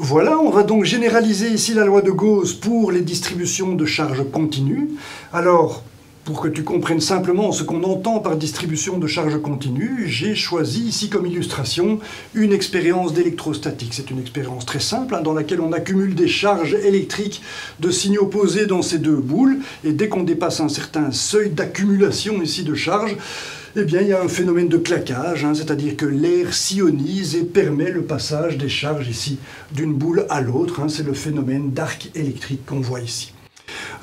Voilà, on va donc généraliser ici la loi de Gauss pour les distributions de charges continues. Alors, pour que tu comprennes simplement ce qu'on entend par distribution de charges continues, j'ai choisi ici comme illustration une expérience d'électrostatique. C'est une expérience très simple dans laquelle on accumule des charges électriques de signes opposés dans ces deux boules, et dès qu'on dépasse un certain seuil d'accumulation ici de charges, eh bien, il y a un phénomène de claquage, c'est-à-dire que l'air s'ionise et permet le passage des charges ici d'une boule à l'autre. C'est le phénomène d'arc électrique qu'on voit ici.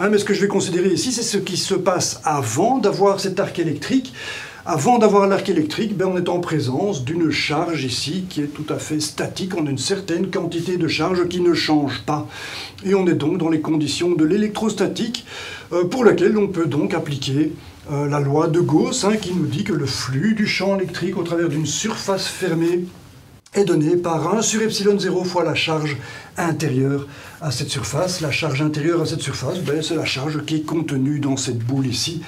Mais ce que je vais considérer ici, c'est ce qui se passe avant d'avoir cet arc électrique. Avant d'avoir l'arc électrique, on est en présence d'une charge ici qui est tout à fait statique. On a une certaine quantité de charge qui ne change pas. Et on est donc dans les conditions de l'électrostatique pour laquelle on peut donc appliquer la loi de Gauss qui nous dit que le flux du champ électrique au travers d'une surface fermée est donné par 1 sur epsilon 0 fois la charge intérieure à cette surface. La charge intérieure à cette surface, c'est la charge qui est contenue dans cette boule ici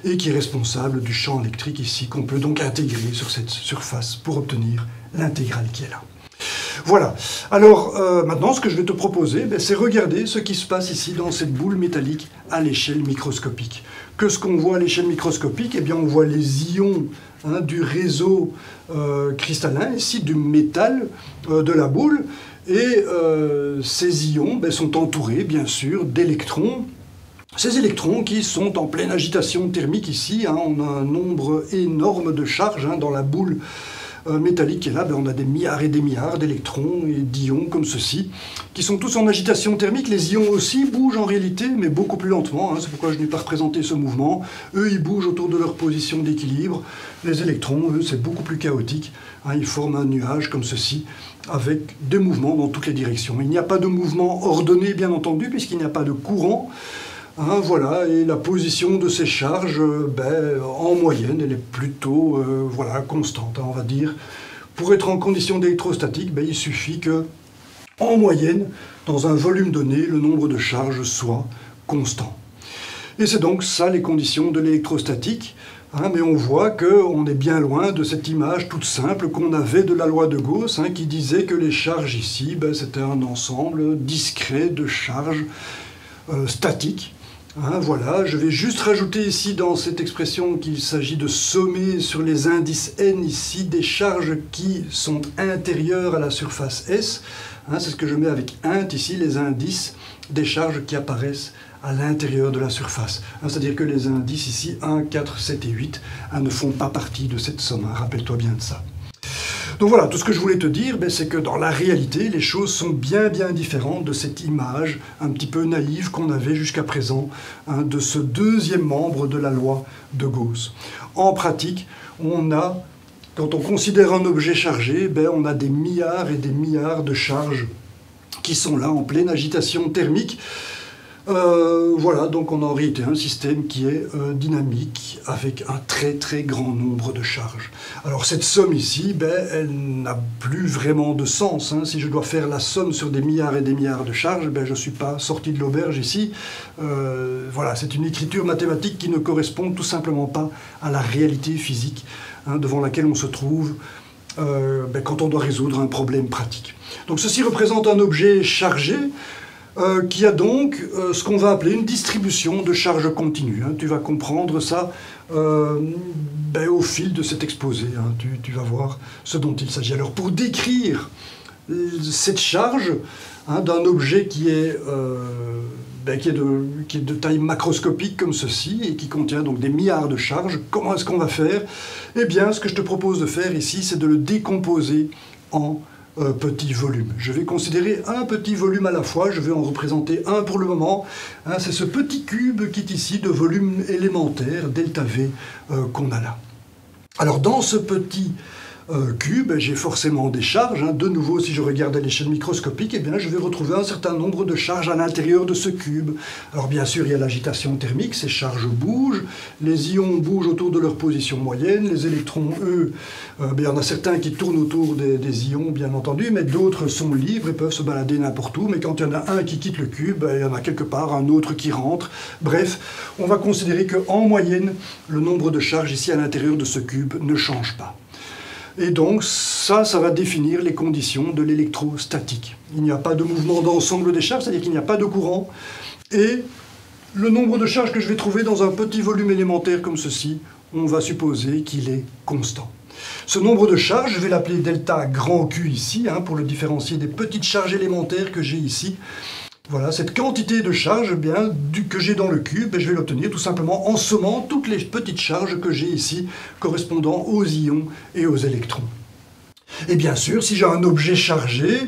et qui est responsable du champ électrique ici qu'on peut donc intégrer sur cette surface pour obtenir l'intégrale qui est là. Voilà. Alors maintenant, ce que je vais te proposer, c'est regarder ce qui se passe ici dans cette boule métallique à l'échelle microscopique. Qu'est-ce qu'on voit à l'échelle microscopique? Eh bien, on voit les ions du réseau cristallin, ici du métal de la boule, et ces ions sont entourés, bien sûr, d'électrons. Ces électrons qui sont en pleine agitation thermique ici, on a un nombre énorme de charges dans la boule métallique qui est là, on a des milliards et des milliards d'électrons et d'ions comme ceci, qui sont tous en agitation thermique. Les ions aussi bougent en réalité, mais beaucoup plus lentement, c'est pourquoi je n'ai pas représenté ce mouvement. Eux, ils bougent autour de leur position d'équilibre. Les électrons, eux, c'est beaucoup plus chaotique. Ils forment un nuage comme ceci, avec des mouvements dans toutes les directions. Il n'y a pas de mouvement ordonné, bien entendu, puisqu'il n'y a pas de courant. Voilà, et la position de ces charges, en moyenne, elle est plutôt constante, on va dire. Pour être en condition d'électrostatique, il suffit que, en moyenne, dans un volume donné, le nombre de charges soit constant. Et c'est donc ça les conditions de l'électrostatique. Mais on voit qu'on est bien loin de cette image toute simple qu'on avait de la loi de Gauss, qui disait que les charges ici, c'était un ensemble discret de charges statiques. Voilà, je vais juste rajouter ici dans cette expression qu'il s'agit de sommer sur les indices n ici des charges qui sont intérieures à la surface S. C'est ce que je mets avec int ici, les indices des charges qui apparaissent à l'intérieur de la surface. C'est-à-dire que les indices ici, 1, 4, 7 et 8, ne font pas partie de cette somme. Rappelle-toi bien de ça. Donc voilà, tout ce que je voulais te dire, c'est que dans la réalité, les choses sont bien différentes de cette image un petit peu naïve qu'on avait jusqu'à présent de ce deuxième membre de la loi de Gauss. En pratique, quand on considère un objet chargé, on a des milliards et des milliards de charges qui sont là en pleine agitation thermique. Voilà, donc on a en réalité un système qui est dynamique avec un très grand nombre de charges. Alors cette somme ici, elle n'a plus vraiment de sens. Si je dois faire la somme sur des milliards et des milliards de charges, je ne suis pas sorti de l'auberge ici. Voilà, c'est une écriture mathématique qui ne correspond tout simplement pas à la réalité physique devant laquelle on se trouve quand on doit résoudre un problème pratique. Donc ceci représente un objet chargé, qui a donc ce qu'on va appeler une distribution de charges continues. Tu vas comprendre ça au fil de cet exposé. Tu vas voir ce dont il s'agit. Alors pour décrire cette charge d'un objet qui est de taille macroscopique comme ceci et qui contient donc des milliards de charges, comment est-ce qu'on va faire? Eh bien, ce que je te propose de faire ici, c'est de le décomposer en petit volume. Je vais considérer un petit volume à la fois, je vais en représenter un pour le moment. C'est ce petit cube qui est ici de volume élémentaire, delta V, qu'on a là. Alors dans ce petit cube, j'ai forcément des charges. De nouveau, si je regarde à l'échelle microscopique, eh bien, je vais retrouver un certain nombre de charges à l'intérieur de ce cube. Alors bien sûr, il y a l'agitation thermique, ces charges bougent, les ions bougent autour de leur position moyenne, les électrons, eux, il y en a certains qui tournent autour des ions, bien entendu, mais d'autres sont libres et peuvent se balader n'importe où, mais quand il y en a un qui quitte le cube, il y en a quelque part un autre qui rentre. Bref, on va considérer qu'en moyenne, le nombre de charges ici à l'intérieur de ce cube ne change pas. Et donc ça va définir les conditions de l'électrostatique. Il n'y a pas de mouvement d'ensemble des charges, c'est-à-dire qu'il n'y a pas de courant. Et le nombre de charges que je vais trouver dans un petit volume élémentaire comme ceci, on va supposer qu'il est constant. Ce nombre de charges, je vais l'appeler delta grand Q ici, pour le différencier des petites charges élémentaires que j'ai ici. Voilà, cette quantité de charge que j'ai dans le cube, je vais l'obtenir tout simplement en sommant toutes les petites charges que j'ai ici, correspondant aux ions et aux électrons. Et bien sûr, si j'ai un objet chargé,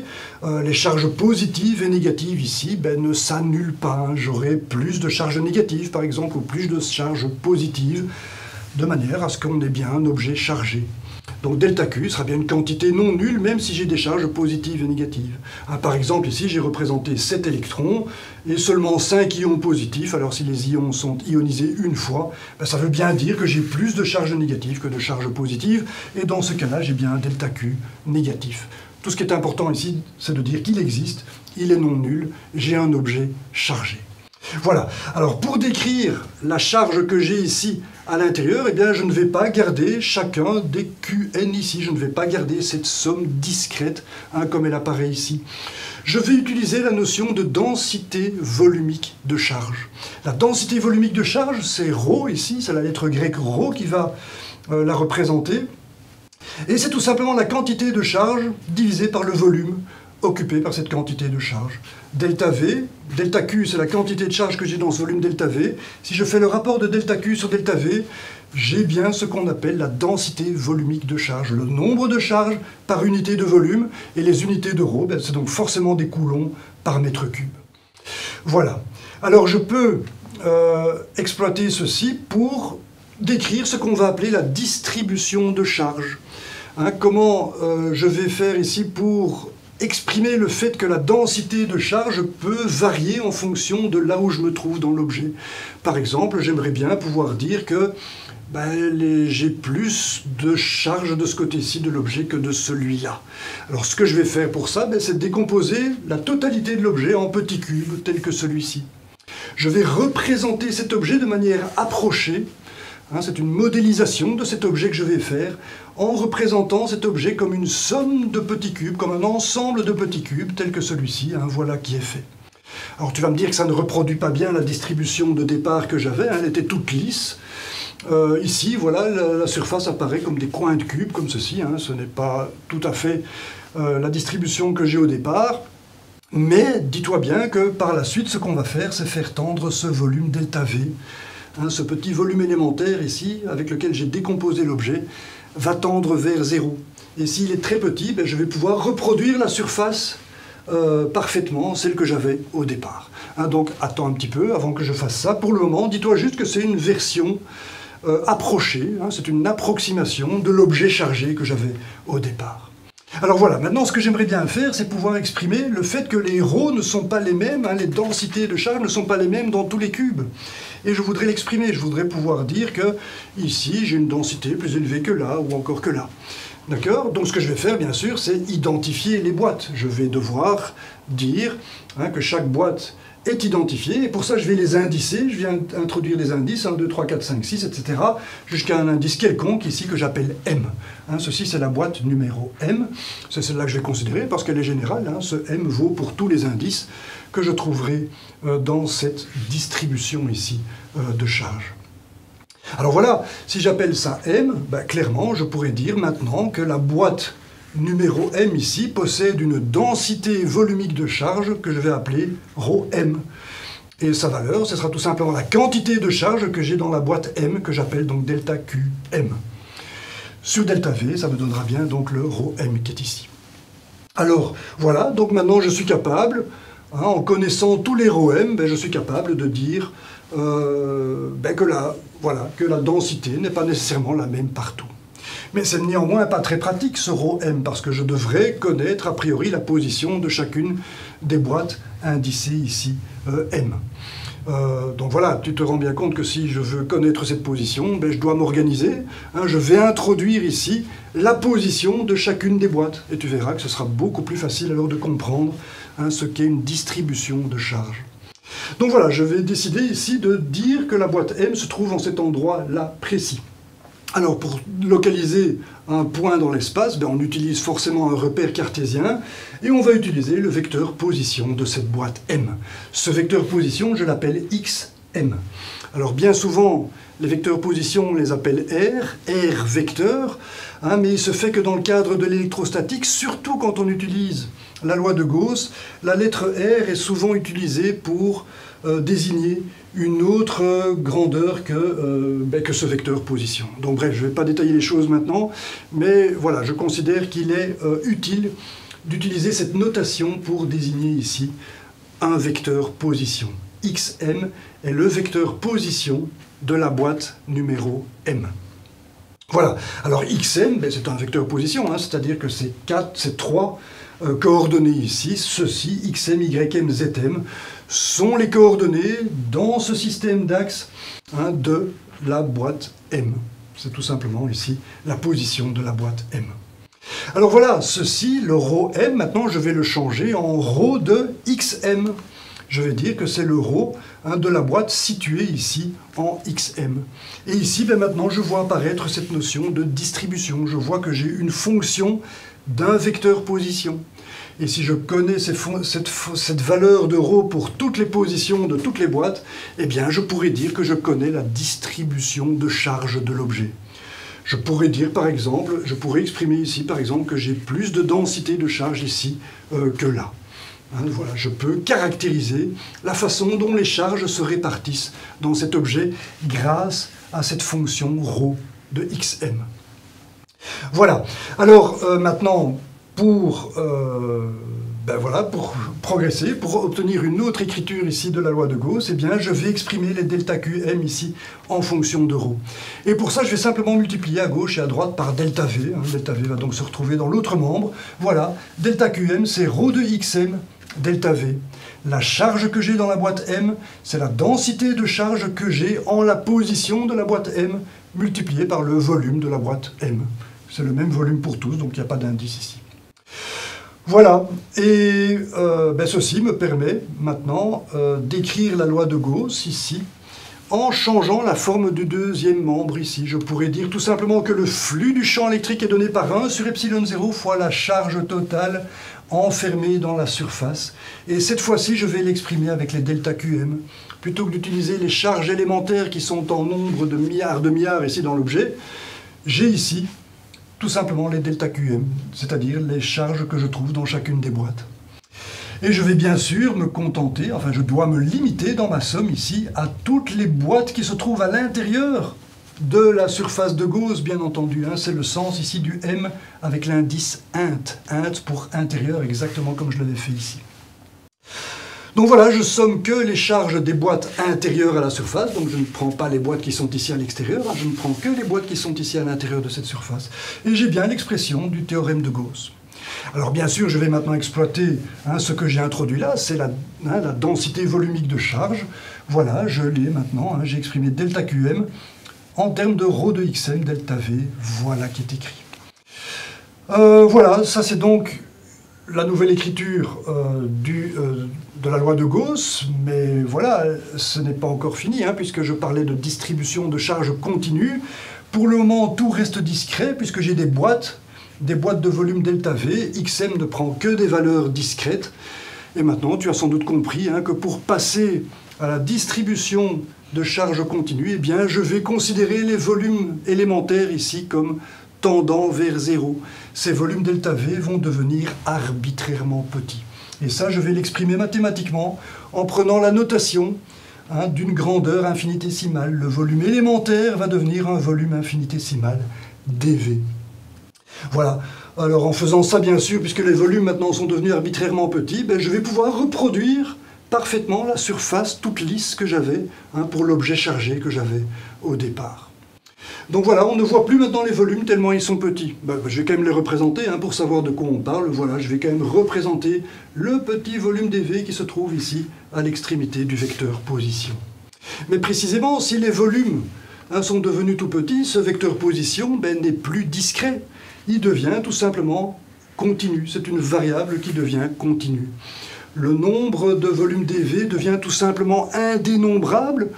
les charges positives et négatives ici ne s'annulent pas. J'aurai plus de charges négatives, par exemple, ou plus de charges positives, de manière à ce qu'on ait bien un objet chargé. Donc delta Q sera bien une quantité non nulle, même si j'ai des charges positives et négatives. Par exemple, ici, j'ai représenté 7 électrons et seulement 5 ions positifs. Alors si les ions sont ionisés une fois, ça veut bien dire que j'ai plus de charges négatives que de charges positives. Et dans ce cas-là, j'ai bien un delta Q négatif. Tout ce qui est important ici, c'est de dire qu'il existe, il est non nul, j'ai un objet chargé. Voilà. Alors pour décrire la charge que j'ai ici à l'intérieur, je ne vais pas garder chacun des Qn ici. Je ne vais pas garder cette somme discrète comme elle apparaît ici. Je vais utiliser la notion de densité volumique de charge. La densité volumique de charge, c'est ρ ici, c'est la lettre grecque ρ qui va la représenter. Et c'est tout simplement la quantité de charge divisée par le volume occupé par cette quantité de charge. Delta V, delta Q, c'est la quantité de charge que j'ai dans ce volume delta V. Si je fais le rapport de delta Q sur delta V, j'ai bien ce qu'on appelle la densité volumique de charge, le nombre de charges par unité de volume, et les unités de ρ, c'est donc forcément des coulombs par mètre cube. Voilà. Alors je peux exploiter ceci pour décrire ce qu'on va appeler la distribution de charge. Comment je vais faire ici pour exprimer le fait que la densité de charge peut varier en fonction de là où je me trouve dans l'objet. Par exemple, j'aimerais bien pouvoir dire que j'ai plus de charge de ce côté-ci de l'objet que de celui-là. Alors ce que je vais faire pour ça, c'est décomposer la totalité de l'objet en petits cubes tels que celui-ci. Je vais représenter cet objet de manière approchée. C'est une modélisation de cet objet que je vais faire en représentant cet objet comme une somme de petits cubes, comme un ensemble de petits cubes, tel que celui-ci. Voilà qui est fait. Alors tu vas me dire que ça ne reproduit pas bien la distribution de départ que j'avais, elle était toute lisse. Ici, voilà, la surface apparaît comme des coins de cubes, comme ceci. Ce n'est pas tout à fait la distribution que j'ai au départ. Mais dis-toi bien que par la suite, ce qu'on va faire, c'est faire tendre ce volume delta V. Ce petit volume élémentaire ici, avec lequel j'ai décomposé l'objet, va tendre vers 0. Et s'il est très petit, je vais pouvoir reproduire la surface parfaitement, celle que j'avais au départ. Donc attends un petit peu avant que je fasse ça. Pour le moment, dis-toi juste que c'est une version approchée, c'est une approximation de l'objet chargé que j'avais au départ. Alors voilà, maintenant ce que j'aimerais bien faire, c'est pouvoir exprimer le fait que les ρ ne sont pas les mêmes, les densités de charge ne sont pas les mêmes dans tous les cubes. Et je voudrais l'exprimer, je voudrais pouvoir dire que ici j'ai une densité plus élevée que là, ou encore que là. D'accord? Donc ce que je vais faire, bien sûr, c'est identifier les boîtes. Je vais devoir dire que chaque boîte est identifiée, et pour ça je vais les indicer, je viens introduire des indices, 1, 2, 3, 4, 5, 6, etc., jusqu'à un indice quelconque ici que j'appelle M. Ceci c'est la boîte numéro M, c'est celle-là que je vais considérer parce qu'elle est générale, ce M vaut pour tous les indices que je trouverai dans cette distribution ici de charge. Alors voilà, si j'appelle ça M, clairement je pourrais dire maintenant que la boîte numéro M ici possède une densité volumique de charge que je vais appeler ρm. Et sa valeur, ce sera tout simplement la quantité de charge que j'ai dans la boîte M, que j'appelle donc delta Qm. Sur delta V, ça me donnera bien donc le ρm qui est ici. Alors voilà, donc maintenant je suis capable, en connaissant tous les ρm, je suis capable de dire que la densité n'est pas nécessairement la même partout. Mais c'est néanmoins pas très pratique ce ρm, parce que je devrais connaître a priori la position de chacune des boîtes indicées ici M. Donc voilà, tu te rends bien compte que si je veux connaître cette position, je dois m'organiser. Je vais introduire ici la position de chacune des boîtes. Et tu verras que ce sera beaucoup plus facile alors de comprendre ce qu'est une distribution de charge. Donc voilà, je vais décider ici de dire que la boîte M se trouve en cet endroit-là précis. Alors pour localiser un point dans l'espace, on utilise forcément un repère cartésien et on va utiliser le vecteur position de cette boîte M. Ce vecteur position, je l'appelle XM. Alors bien souvent, les vecteurs position, on les appelle R vecteur, mais il se fait que dans le cadre de l'électrostatique, surtout quand on utilise la loi de Gauss, la lettre R est souvent utilisée pour désigner une autre grandeur que ce vecteur position. Donc bref, je ne vais pas détailler les choses maintenant, mais voilà, je considère qu'il est utile d'utiliser cette notation pour désigner ici un vecteur position. XM est le vecteur position de la boîte numéro M. Voilà, alors XM, c'est un vecteur position, c'est-à-dire que c'est trois coordonnées ici, ceci, XM, YM, ZM, sont les coordonnées dans ce système d'axes de la boîte M. C'est tout simplement ici la position de la boîte M. Alors voilà, ceci, le ρ M, maintenant je vais le changer en ρ de XM. Je vais dire que c'est le ρ de la boîte située ici en XM. Et ici, maintenant, je vois apparaître cette notion de distribution. Je vois que j'ai une fonction d'un vecteur position. Et si je connais cette valeur de ρ pour toutes les positions de toutes les boîtes, eh bien, je pourrais dire que je connais la distribution de charge de l'objet. Je pourrais dire, par exemple, je pourrais exprimer ici, par exemple, que j'ai plus de densité de charge ici que là. Voilà, je peux caractériser la façon dont les charges se répartissent dans cet objet grâce à cette fonction ρ de XM. Voilà, alors maintenant, pour progresser, pour obtenir une autre écriture ici de la loi de Gauss, eh bien, je vais exprimer les delta QM ici en fonction de ρ. Et pour ça, je vais simplement multiplier à gauche et à droite par delta V. Delta V va donc se retrouver dans l'autre membre. Voilà, delta QM, c'est ρ de XM, delta V. La charge que j'ai dans la boîte M, c'est la densité de charge que j'ai en la position de la boîte M, multipliée par le volume de la boîte M. C'est le même volume pour tous, donc il n'y a pas d'indice ici. Voilà, et ceci me permet maintenant d'écrire la loi de Gauss ici, en changeant la forme du deuxième membre ici. Je pourrais dire tout simplement que le flux du champ électrique est donné par 1 sur epsilon 0 fois la charge totale enfermée dans la surface. Et cette fois-ci, je vais l'exprimer avec les delta QM. Plutôt que d'utiliser les charges élémentaires qui sont en nombre de milliards ici dans l'objet, j'ai ici tout simplement les delta QM, c'est-à-dire les charges que je trouve dans chacune des boîtes. Et je vais bien sûr me contenter, enfin je dois me limiter dans ma somme ici à toutes les boîtes qui se trouvent à l'intérieur de la surface de Gauss, bien entendu. C'est le sens ici du M avec l'indice int. Int pour intérieur, exactement comme je l'avais fait ici. Donc voilà, je somme que les charges des boîtes intérieures à la surface, donc je ne prends pas les boîtes qui sont ici à l'extérieur, je ne prends que les boîtes qui sont ici à l'intérieur de cette surface. Et j'ai bien l'expression du théorème de Gauss. Alors bien sûr, je vais maintenant exploiter ce que j'ai introduit là, c'est la densité volumique de charge. Voilà, je l'ai maintenant, j'ai exprimé delta QM en termes de ρ de XM, delta V, voilà qui est écrit. Voilà, ça c'est donc la nouvelle écriture de la loi de Gauss, mais voilà, ce n'est pas encore fini, puisque je parlais de distribution de charge continue. Pour le moment, tout reste discret, puisque j'ai des boîtes de volume delta V. XM ne prend que des valeurs discrètes. Et maintenant, tu as sans doute compris que pour passer à la distribution de charge continue, eh bien, je vais considérer les volumes élémentaires ici comme tendant vers 0. Ces volumes delta V vont devenir arbitrairement petits. Et ça, je vais l'exprimer mathématiquement en prenant la notation d'une grandeur infinitésimale. Le volume élémentaire va devenir un volume infinitésimal dV. Voilà. Alors en faisant ça, bien sûr, puisque les volumes maintenant sont devenus arbitrairement petits, je vais pouvoir reproduire parfaitement la surface toute lisse que j'avais pour l'objet chargé que j'avais au départ. Donc voilà, on ne voit plus maintenant les volumes tellement ils sont petits. Je vais quand même les représenter pour savoir de quoi on parle. Voilà, je vais quand même représenter le petit volume dV qui se trouve ici à l'extrémité du vecteur position. Mais précisément, si les volumes sont devenus tout petits, ce vecteur position n'est plus discret. Il devient tout simplement continu. C'est une variable qui devient continue. le nombre de volumes dV devient tout simplement indénombrable,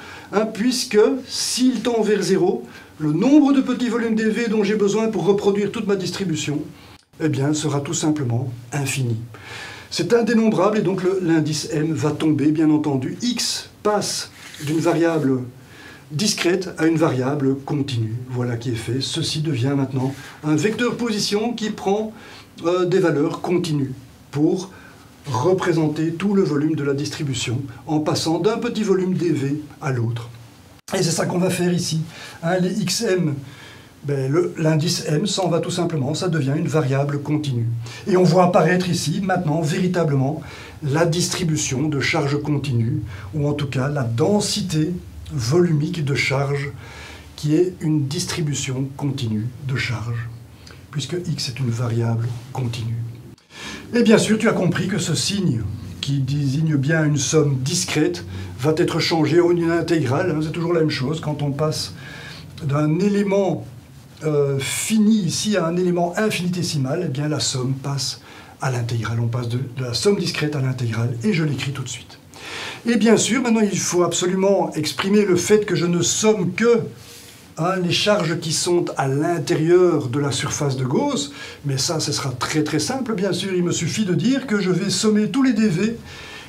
puisque s'il tend vers 0, le nombre de petits volumes dV dont j'ai besoin pour reproduire toute ma distribution, eh bien, sera tout simplement infini. C'est indénombrable et donc l'indice m va tomber, bien entendu. X passe d'une variable discrète à une variable continue. Voilà qui est fait. Ceci devient maintenant un vecteur position qui prend des valeurs continues pour représenter tout le volume de la distribution en passant d'un petit volume dV à l'autre. Et c'est ça qu'on va faire ici. Les xm, l'indice m s'en va tout simplement, ça devient une variable continue. Et on voit apparaître ici, maintenant, véritablement, la distribution de charge continue, ou en tout cas la densité volumique de charge, qui est une distribution continue de charge, puisque x est une variable continue. Et bien sûr, tu as compris que ce signe, qui désigne bien une somme discrète, va être changé en une intégrale. C'est toujours la même chose, quand on passe d'un élément fini ici à un élément infinitésimal, eh bien la somme passe à l'intégrale. On passe de la somme discrète à l'intégrale, et je l'écris tout de suite. Et bien sûr, maintenant il faut absolument exprimer le fait que je ne somme que les charges qui sont à l'intérieur de la surface de Gauss, mais ça, ce sera très très simple, bien sûr. Il me suffit de dire que je vais sommer tous les dV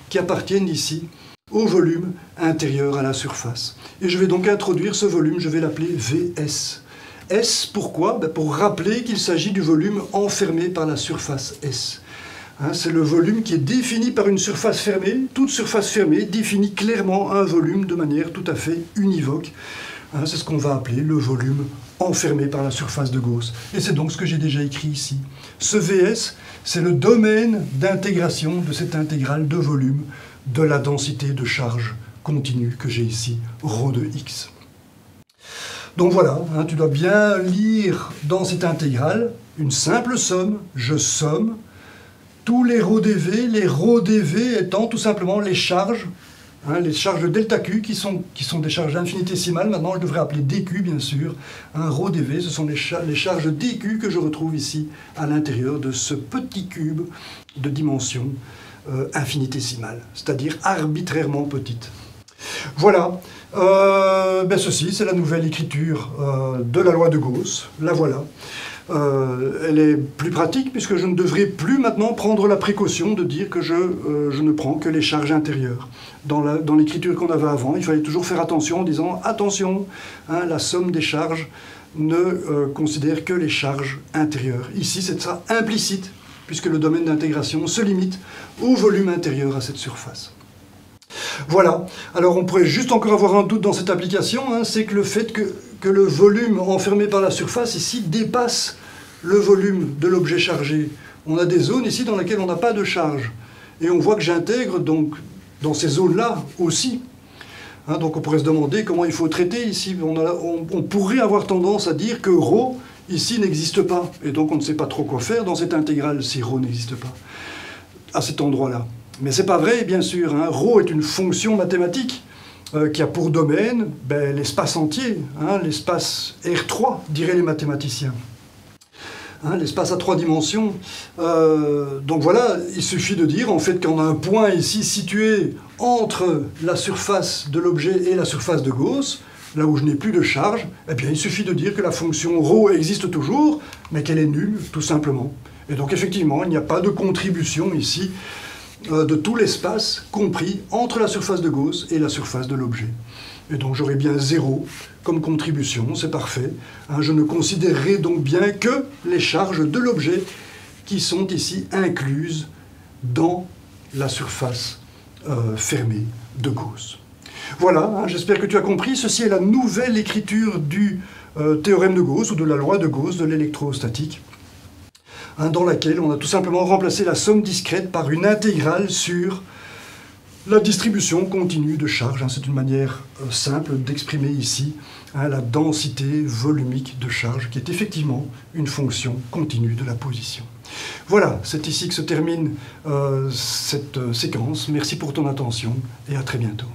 qui appartiennent ici au volume intérieur à la surface. Et je vais donc introduire ce volume, je vais l'appeler Vs. S, pourquoi? Pour rappeler qu'il s'agit du volume enfermé par la surface S. C'est le volume qui est défini par une surface fermée. Toute surface fermée définit clairement un volume de manière tout à fait univoque. C'est ce qu'on va appeler le volume enfermé par la surface de Gauss. Et c'est donc ce que j'ai déjà écrit ici. Ce Vs, c'est le domaine d'intégration de cette intégrale de volume de la densité de charge continue que j'ai ici, ρ de x. Donc voilà, tu dois bien lire dans cette intégrale une simple somme. Je somme tous les ρ dV étant tout simplement les charges de delta Q qui sont des charges infinitésimales. Maintenant, je devrais appeler dQ, bien sûr. Rho dV, ce sont les charges dQ que je retrouve ici à l'intérieur de ce petit cube de dimension infinitésimale, c'est-à-dire arbitrairement petite. Voilà. Ceci, c'est la nouvelle écriture de la loi de Gauss. La voilà. Elle est plus pratique puisque je ne devrais plus maintenant prendre la précaution de dire que je ne prends que les charges intérieures. Dans l'écriture qu'on avait avant, il fallait toujours faire attention en disant « Attention, la somme des charges ne considère que les charges intérieures ». Ici, c'est ça implicite puisque le domaine d'intégration se limite au volume intérieur à cette surface. Voilà. Alors on pourrait juste encore avoir un doute dans cette application, c'est que le fait que le volume enfermé par la surface ici dépasse le volume de l'objet chargé. On a des zones ici dans lesquelles on n'a pas de charge. Et on voit que j'intègre donc dans ces zones-là aussi. Donc on pourrait se demander comment il faut traiter ici. On pourrait avoir tendance à dire que ρ ici n'existe pas. Et donc on ne sait pas trop quoi faire dans cette intégrale si ρ n'existe pas à cet endroit-là. Mais ce n'est pas vrai, bien sûr. Ρ est une fonction mathématique qui a pour domaine l'espace entier, l'espace R3, diraient les mathématiciens. L'espace à 3 dimensions. Donc voilà, il suffit de dire en fait qu'on a un point ici situé entre la surface de l'objet et la surface de Gauss, là où je n'ai plus de charge. Eh bien, il suffit de dire que la fonction ρ existe toujours, mais qu'elle est nulle, tout simplement. Et donc effectivement, il n'y a pas de contribution ici de tout l'espace compris entre la surface de Gauss et la surface de l'objet. Et donc j'aurai bien 0 comme contribution, c'est parfait. Je ne considérerai donc bien que les charges de l'objet qui sont ici incluses dans la surface fermée de Gauss. Voilà, j'espère que tu as compris. Ceci est la nouvelle écriture du théorème de Gauss ou de la loi de Gauss de l'électrostatique, dans laquelle on a tout simplement remplacé la somme discrète par une intégrale sur la distribution continue de charge. C'est une manière simple d'exprimer ici la densité volumique de charge, qui est effectivement une fonction continue de la position. Voilà, c'est ici que se termine cette séquence. Merci pour ton attention et à très bientôt.